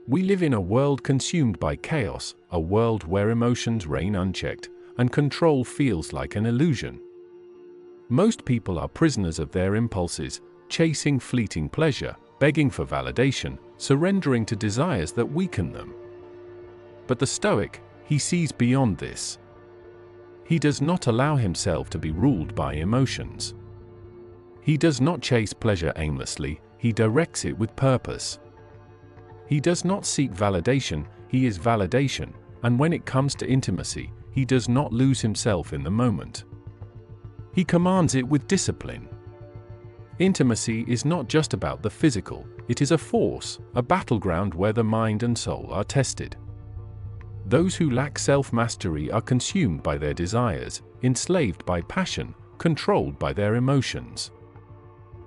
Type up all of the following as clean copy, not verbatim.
We live in a world consumed by chaos, a world where emotions reign unchecked, and control feels like an illusion. Most people are prisoners of their impulses, chasing fleeting pleasure, begging for validation, surrendering to desires that weaken them. But the Stoic, he sees beyond this. He does not allow himself to be ruled by emotions. He does not chase pleasure aimlessly, he directs it with purpose. He does not seek validation, he is validation, and when it comes to intimacy, he does not lose himself in the moment. He commands it with discipline. Intimacy is not just about the physical, it is a force, a battleground where the mind and soul are tested. Those who lack self-mastery are consumed by their desires, enslaved by passion, controlled by their emotions.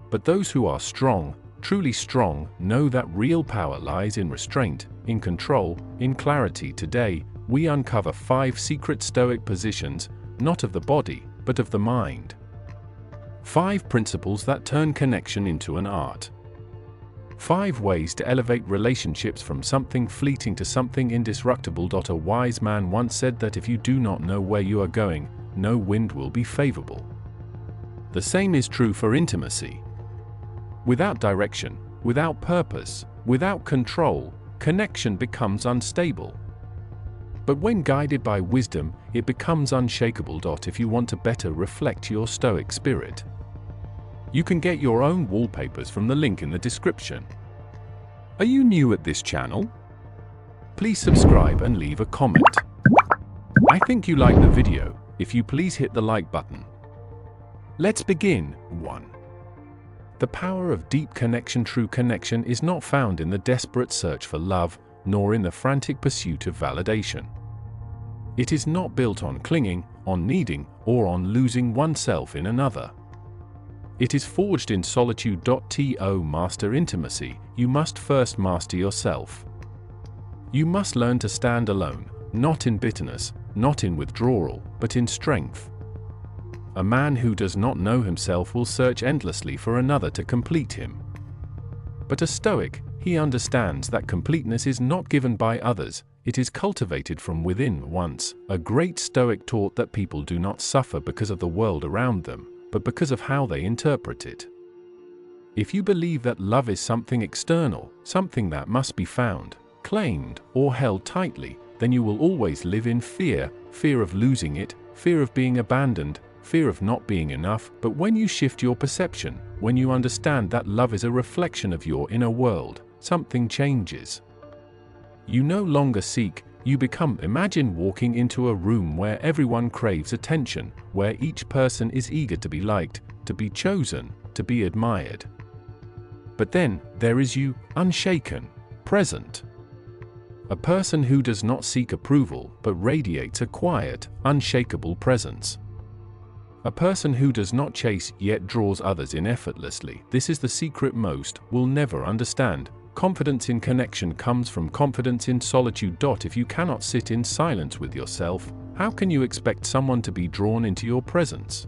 But those who are strong, truly strong, know that real power lies in restraint, in control, in clarity. Today, we uncover 5 secret Stoic positions, not of the body, but of the mind. 5 principles that turn connection into an art. 5 ways to elevate relationships from something fleeting to something indestructible. A wise man once said that if you do not know where you are going, no wind will be favorable. The same is true for intimacy. Without direction, without purpose, without control, connection becomes unstable. But when guided by wisdom, it becomes unshakable. If you want to better reflect your Stoic spirit, you can get your own wallpapers from the link in the description. Are you new at this channel? Please subscribe and leave a comment. I think you like the video. If you please hit the like button. Let's begin. 1. The power of deep connection. True connection is not found in the desperate search for love, nor in the frantic pursuit of validation. It is not built on clinging, on needing, or on losing oneself in another. It is forged in solitude. To master intimacy, you must first master yourself. You must learn to stand alone, not in bitterness, not in withdrawal, but in strength. A man who does not know himself will search endlessly for another to complete him. But a Stoic, he understands that completeness is not given by others, it is cultivated from within. Once, a great Stoic taught that people do not suffer because of the world around them, but because of how they interpret it. If you believe that love is something external, something that must be found, claimed, or held tightly, then you will always live in fear, fear of losing it, fear of being abandoned, fear of not being enough. But when you shift your perception, when you understand that love is a reflection of your inner world, something changes. You no longer seek, you become. Imagine walking into a room where everyone craves attention, where each person is eager to be liked, to be chosen, to be admired. But then, there is you, unshaken, present. A person who does not seek approval, but radiates a quiet, unshakable presence. A person who does not chase, yet draws others in effortlessly. This is the secret most will never understand. Confidence in connection comes from confidence in solitude. If you cannot sit in silence with yourself, how can you expect someone to be drawn into your presence?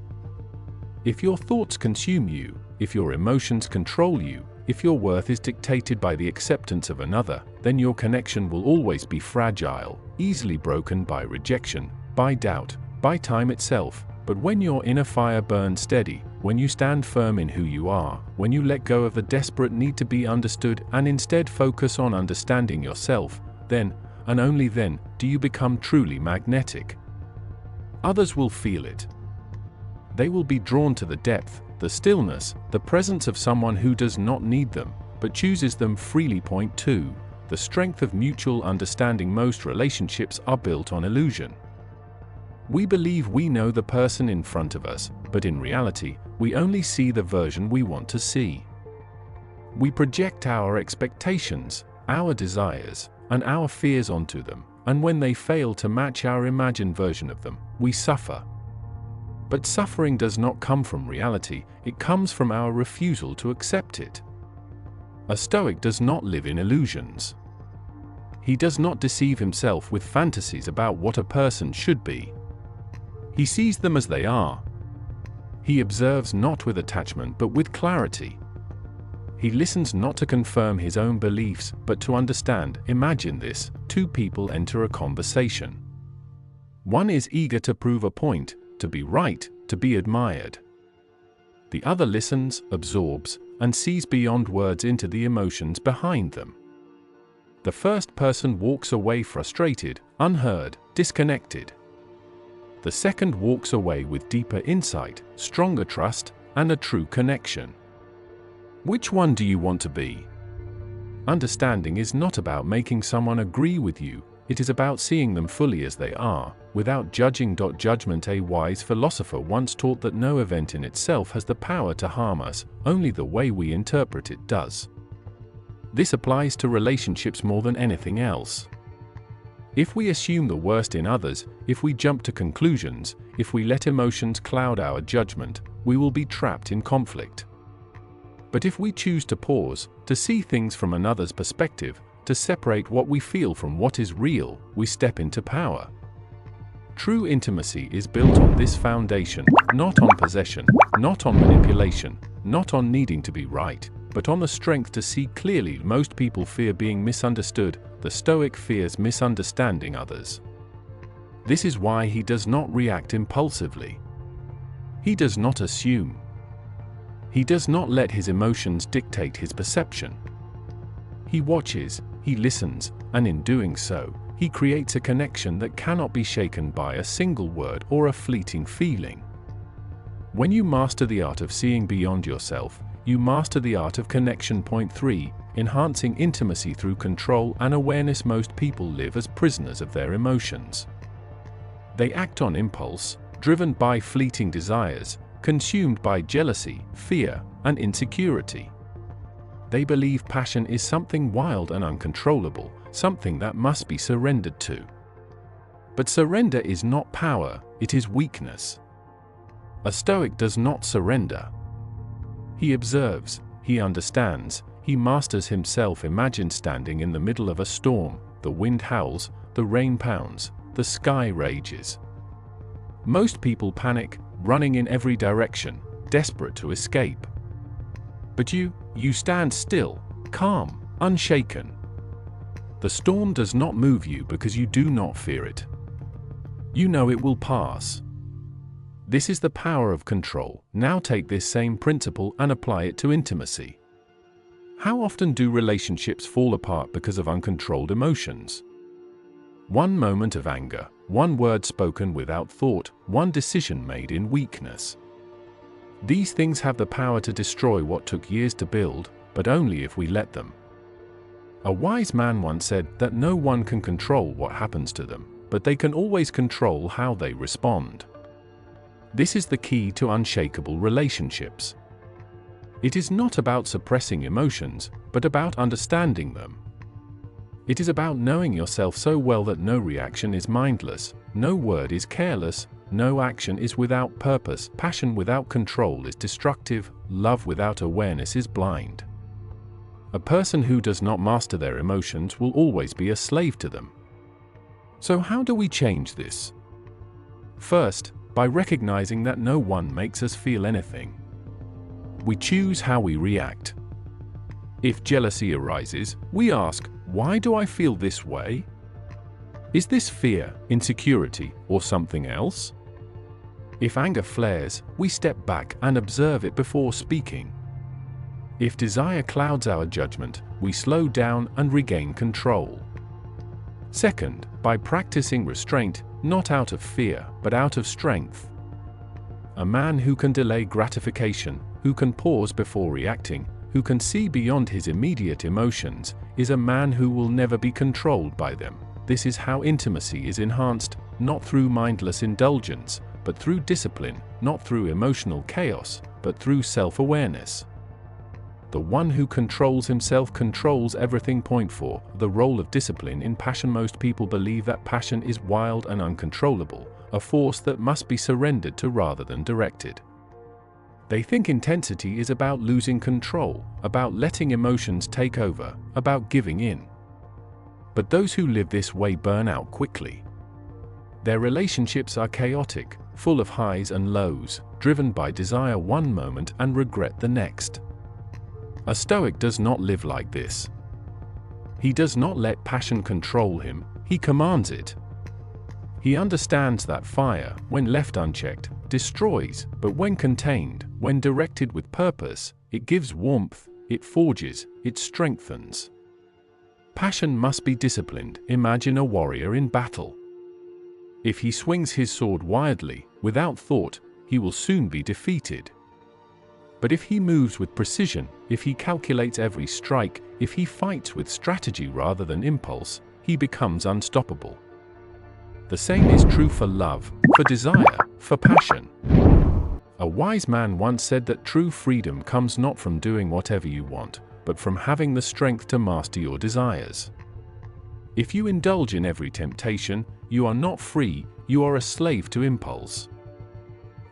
If your thoughts consume you, if your emotions control you, if your worth is dictated by the acceptance of another, then your connection will always be fragile, easily broken by rejection, by doubt, by time itself. But when your inner fire burns steady, when you stand firm in who you are, when you let go of the desperate need to be understood and instead focus on understanding yourself, then, and only then, do you become truly magnetic. Others will feel it. They will be drawn to the depth, the stillness, the presence of someone who does not need them, but chooses them freely. Point 2. The strength of mutual understanding. Most relationships are built on illusion. We believe we know the person in front of us, but in reality, we only see the version we want to see. We project our expectations, our desires, and our fears onto them, and when they fail to match our imagined version of them, we suffer. But suffering does not come from reality, it comes from our refusal to accept it. A Stoic does not live in illusions. He does not deceive himself with fantasies about what a person should be. He sees them as they are. He observes not with attachment but with clarity. He listens not to confirm his own beliefs, but to understand. Imagine this: two people enter a conversation. One is eager to prove a point, to be right, to be admired. The other listens, absorbs, and sees beyond words into the emotions behind them. The first person walks away frustrated, unheard, disconnected. The second walks away with deeper insight, stronger trust, and a true connection. Which one do you want to be? Understanding is not about making someone agree with you, it is about seeing them fully as they are, without judging. Judgment. A wise philosopher once taught that no event in itself has the power to harm us, only the way we interpret it does. This applies to relationships more than anything else. If we assume the worst in others, if we jump to conclusions, if we let emotions cloud our judgment, we will be trapped in conflict. But if we choose to pause, to see things from another's perspective, to separate what we feel from what is real, we step into power. True intimacy is built on this foundation, not on possession, not on manipulation, not on needing to be right, but on the strength to see clearly. Most people fear being misunderstood. The Stoic fears misunderstanding others. This is why he does not react impulsively. He does not assume. He does not let his emotions dictate his perception. He watches, he listens, and in doing so, he creates a connection that cannot be shaken by a single word or a fleeting feeling. When you master the art of seeing beyond yourself, you master the art of connection. Point 3. Enhancing intimacy through control and awareness. Most people live as prisoners of their emotions. They act on impulse, driven by fleeting desires, consumed by jealousy, fear, and insecurity. They believe passion is something wild and uncontrollable, something that must be surrendered to. But surrender is not power, it is weakness. A Stoic does not surrender. He observes, he understands, he masters himself. Imagine standing in the middle of a storm, the wind howls, the rain pounds, the sky rages. Most people panic, running in every direction, desperate to escape. But you stand still, calm, unshaken. The storm does not move you because you do not fear it. You know it will pass. This is the power of control. Now take this same principle and apply it to intimacy. How often do relationships fall apart because of uncontrolled emotions? One moment of anger, one word spoken without thought, one decision made in weakness. These things have the power to destroy what took years to build, but only if we let them. A wise man once said that no one can control what happens to them, but they can always control how they respond. This is the key to unshakable relationships. It is not about suppressing emotions, but about understanding them. It is about knowing yourself so well that no reaction is mindless, no word is careless, no action is without purpose. Passion without control is destructive, love without awareness is blind. A person who does not master their emotions will always be a slave to them. So how do we change this? First, by recognizing that no one makes us feel anything. We choose how we react. If jealousy arises, we ask, why do I feel this way? Is this fear, insecurity, or something else? If anger flares, we step back and observe it before speaking. If desire clouds our judgment, we slow down and regain control. Second, by practicing restraint, not out of fear, but out of strength. A man who can delay gratification, who can pause before reacting, who can see beyond his immediate emotions, is a man who will never be controlled by them. This is how intimacy is enhanced, not through mindless indulgence, but through discipline, not through emotional chaos, but through self-awareness. The one who controls himself controls everything. Point 4. The role of discipline in passion. Most people believe that passion is wild and uncontrollable, a force that must be surrendered to rather than directed. They think intensity is about losing control, about letting emotions take over, about giving in. But those who live this way burn out quickly. Their relationships are chaotic, full of highs and lows, driven by desire one moment and regret the next. A Stoic does not live like this. He does not let passion control him, he commands it. He understands that fire, when left unchecked, destroys, but when contained, when directed with purpose, it gives warmth, it forges, it strengthens. Passion must be disciplined. Imagine a warrior in battle. If he swings his sword wildly, without thought, he will soon be defeated. But if he moves with precision, if he calculates every strike, if he fights with strategy rather than impulse, he becomes unstoppable. The same is true for love, for desire, for passion. A wise man once said that true freedom comes not from doing whatever you want, but from having the strength to master your desires. If you indulge in every temptation, you are not free, you are a slave to impulse.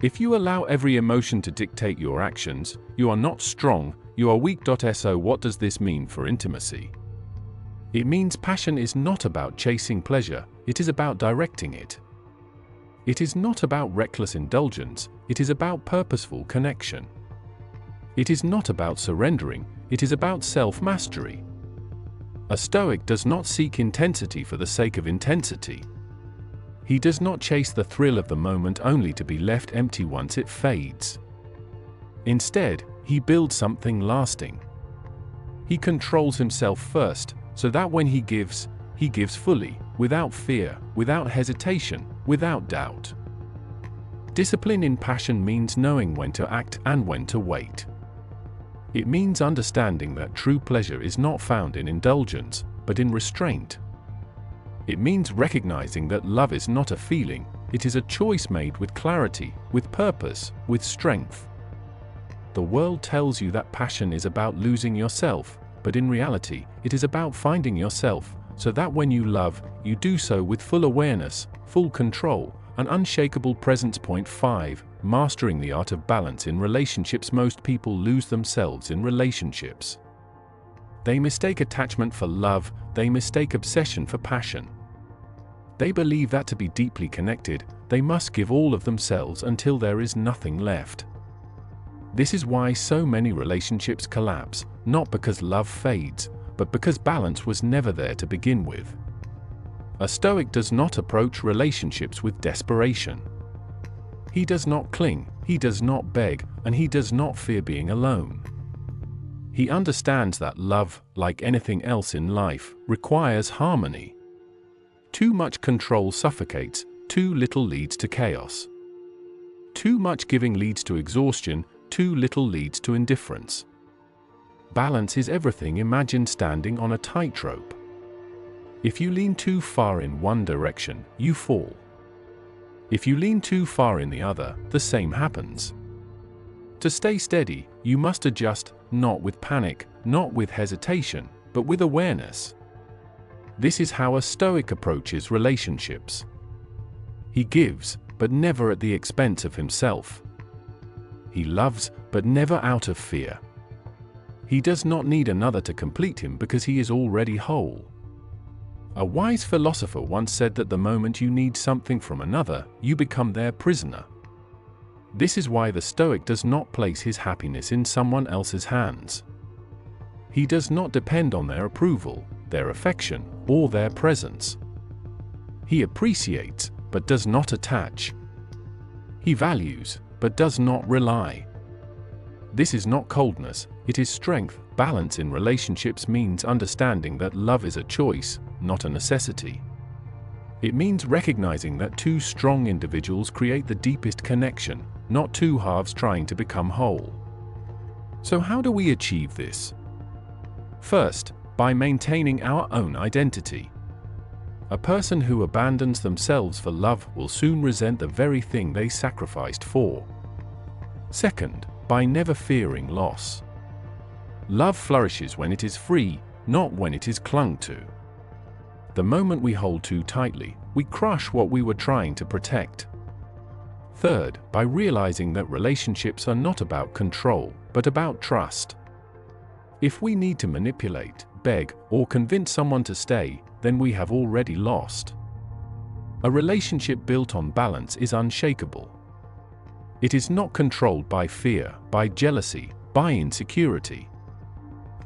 If you allow every emotion to dictate your actions, you are not strong, you are weak. So what does this mean for intimacy? It means passion is not about chasing pleasure, it is about directing it. It is not about reckless indulgence, it is about purposeful connection. It is not about surrendering, it is about self-mastery. A Stoic does not seek intensity for the sake of intensity. He does not chase the thrill of the moment only to be left empty once it fades. Instead, he builds something lasting. He controls himself first, so that when he gives fully, without fear, without hesitation, without doubt. Discipline in passion means knowing when to act and when to wait. It means understanding that true pleasure is not found in indulgence, but in restraint. It means recognizing that love is not a feeling, it is a choice made with clarity, with purpose, with strength. The world tells you that passion is about losing yourself, but in reality, it is about finding yourself, so that when you love, you do so with full awareness, full control, an unshakable presence. 5. Mastering the art of balance in relationships. Most people lose themselves in relationships. They mistake attachment for love, they mistake obsession for passion. They believe that to be deeply connected, they must give all of themselves until there is nothing left. This is why so many relationships collapse, not because love fades, but because balance was never there to begin with. A Stoic does not approach relationships with desperation. He does not cling, he does not beg, and he does not fear being alone. He understands that love, like anything else in life, requires harmony. Too much control suffocates, too little leads to chaos. Too much giving leads to exhaustion, too little leads to indifference. Balance is everything. Imagine standing on a tightrope. If you lean too far in one direction, you fall. If you lean too far in the other, the same happens. To stay steady, you must adjust, not with panic, not with hesitation, but with awareness. This is how a Stoic approaches relationships. He gives, but never at the expense of himself. He loves, but never out of fear. He does not need another to complete him because he is already whole. A wise philosopher once said that the moment you need something from another, you become their prisoner. This is why the Stoic does not place his happiness in someone else's hands. He does not depend on their approval, their affection, or their presence. He appreciates, but does not attach. He values, but does not rely. This is not coldness, it is strength. Balance in relationships means understanding that love is a choice, not a necessity. It means recognizing that two strong individuals create the deepest connection, not two halves trying to become whole. So how do we achieve this? First, by maintaining our own identity. A person who abandons themselves for love will soon resent the very thing they sacrificed for. Second, by never fearing loss. Love flourishes when it is free, not when it is clung to. The moment we hold too tightly, we crush what we were trying to protect. Third, by realizing that relationships are not about control, but about trust. If we need to manipulate, beg, or convince someone to stay, then we have already lost. A relationship built on balance is unshakable. It is not controlled by fear, by jealousy, by insecurity.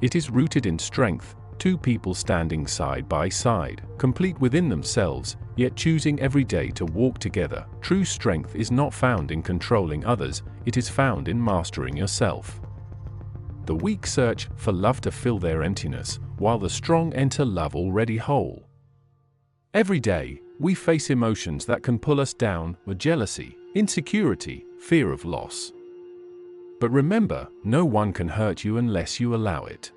It is rooted in strength, two people standing side by side, complete within themselves, yet choosing every day to walk together. True strength is not found in controlling others, it is found in mastering yourself. The weak search for love to fill their emptiness, while the strong enter love already whole. Every day, we face emotions that can pull us down, jealousy, insecurity, fear of loss. But remember, no one can hurt you unless you allow it.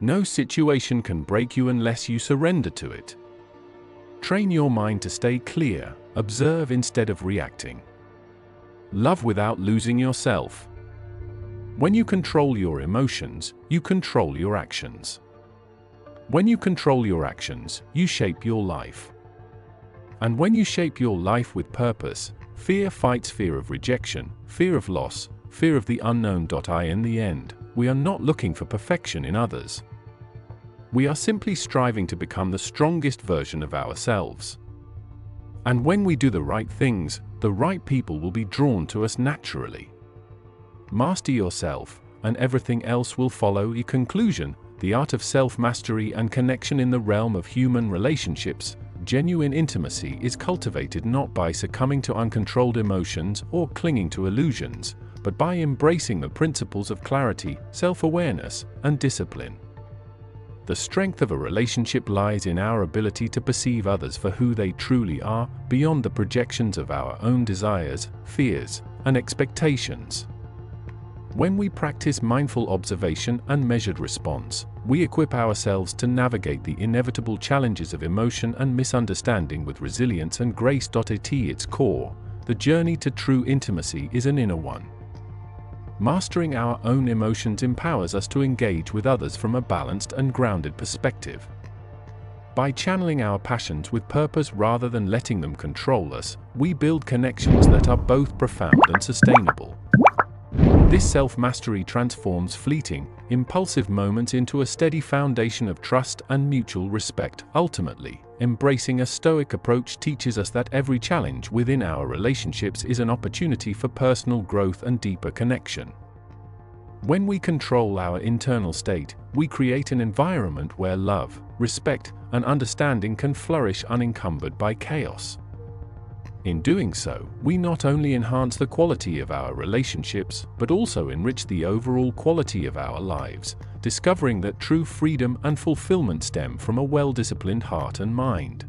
No situation can break you unless you surrender to it. Train your mind to stay clear, observe instead of reacting. Love without losing yourself. When you control your emotions, you control your actions. When you control your actions, you shape your life. And when you shape your life with purpose, fear fights fear of rejection, fear of loss, fear of the unknown. In the end, we are not looking for perfection in others. We are simply striving to become the strongest version of ourselves. And when we do the right things, the right people will be drawn to us naturally. Master yourself, and everything else will follow. In conclusion, the art of self-mastery and connection in the realm of human relationships. Genuine intimacy is cultivated not by succumbing to uncontrolled emotions or clinging to illusions, but by embracing the principles of clarity, self-awareness, and discipline. The strength of a relationship lies in our ability to perceive others for who they truly are, beyond the projections of our own desires, fears, and expectations. When we practice mindful observation and measured response, we equip ourselves to navigate the inevitable challenges of emotion and misunderstanding with resilience and grace. At its core, the journey to true intimacy is an inner one. Mastering our own emotions empowers us to engage with others from a balanced and grounded perspective. By channeling our passions with purpose rather than letting them control us, we build connections that are both profound and sustainable. This self-mastery transforms fleeting, impulsive moments into a steady foundation of trust and mutual respect. Ultimately, embracing a stoic approach teaches us that every challenge within our relationships is an opportunity for personal growth and deeper connection. When we control our internal state, we create an environment where love, respect, and understanding can flourish unencumbered by chaos. In doing so, we not only enhance the quality of our relationships, but also enrich the overall quality of our lives, discovering that true freedom and fulfillment stem from a well-disciplined heart and mind.